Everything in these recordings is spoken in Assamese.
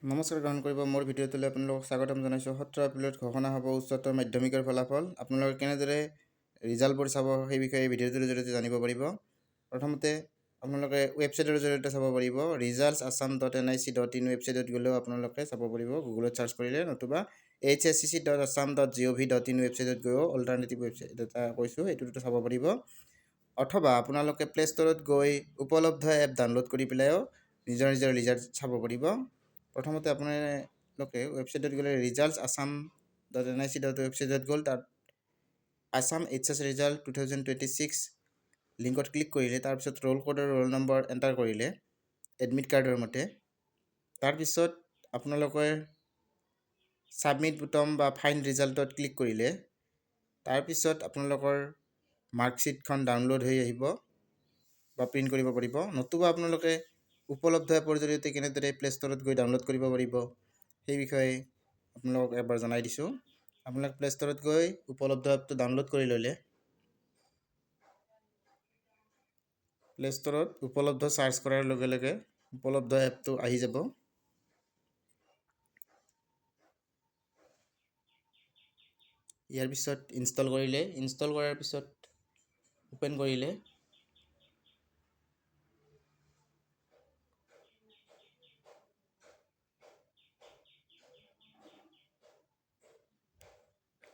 নমস্কাৰ গ্ৰহণ কৰিব মোৰ ভিডিঅ'টোলৈ আপোনালোকক স্বাগতম জনাইছোঁ। 17 এপ্ৰিলত ঘোষণা হ'ব উচ্চতৰ মাধ্যমিকৰ ফলাফল। আপোনালোকে কেনেদৰে ৰিজাল্টবোৰ চাব সেই বিষয়ে ভিডিঅ'টোৰ জৰিয়তে জানিব পাৰিব। প্ৰথমতে আপোনালোকে ৱেবছাইটৰ জৰিয়তে চাব পাৰিব। resultsassam.nic.in ৱেবছাইটত গ'লেও আপোনালোকে চাব পাৰিব, গুগলত চাৰ্চ কৰিলে, নতুবা hscc.assam.gov.in ৱেবছাইটত গৈও অল্টাৰনেটিভ ৱেবছাইট এটা কৈছোঁ সেইটোতো চাব পাৰিব। অথবা আপোনালোকে প্লে ষ্টৰত গৈ উপলব্ধ এপ ডাউনলোড কৰি পেলাইও নিজৰ ৰিজাল্ট চাব পাৰিব। প্ৰথমতে আপোনালোকে ৱেবছাইটত গ'লে resultsassam.nic.in ৱেবছাইটত গ'ল, তাত আছাম HS ৰিজাল্ট 2026 লিংকত ক্লিক কৰিলে, তাৰপিছত ৰোল কোড আৰু ৰোল নম্বৰ এণ্টাৰ কৰিলে এডমিট কাৰ্ডৰ মতে। তাৰপিছত আপোনালোকে ছাবমিট বুটাম বা ফাইণ্ড ৰিজাল্টত ক্লিক কৰিলে, তাৰপিছত আপোনালোকৰ মাৰ্কশ্বিটখন ডাউনলোড হৈ আহিব বা প্ৰিণ্ট কৰিব পাৰিব। নতুবা আপোনালোকে উপলব্ধ এপৰ জৰিয়তে কেনেদৰে প্লে ষ্টৰত গৈ ডাউনলোড কৰিব পাৰিব সেই বিষয়ে আপোনালোকক এবাৰ জনাই দিছোঁ। আপোনালোক প্লে ষ্টৰত গৈ উপলব্ধ এপটো ডাউনলোড কৰি ল'লে, প্লে ষ্টৰত উপলব্ধ চাৰ্চ কৰাৰ লগে লগে উপলব্ধ এপটো আহি যাব। ইয়াৰ পিছত ইনষ্টল কৰিলে, ইনষ্টল কৰাৰ পিছত ওপেন কৰিলে,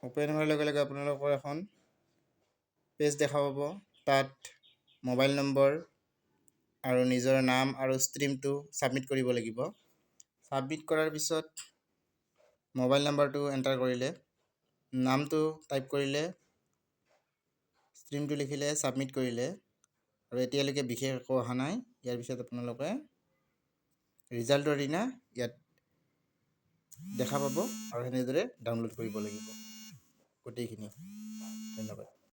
ওপেন হোৱাৰ লগে লগে আপোনালোকৰ এখন পেজ দেখা পাব। তাত মোবাইল নম্বৰ আৰু নিজৰ নাম আৰু ষ্ট্ৰীমটো ছাবমিট কৰিব লাগিব। ছাবমিট কৰাৰ পিছত মোবাইল নম্বৰটো এণ্টাৰ কৰিলে, নামটো টাইপ কৰিলে, ষ্ট্ৰীমটো লিখিলে, ছাবমিট কৰিলে, আৰু এতিয়ালৈকে বিশেষ একো অহা নাই। ইয়াৰ পিছত আপোনালোকে ৰিজাল্টৰ দিনা ইয়াত দেখা পাব আৰু সেনেদৰে ডাউনলোড কৰিব লাগিব গোটেইখিনি। ধন্যবাদ।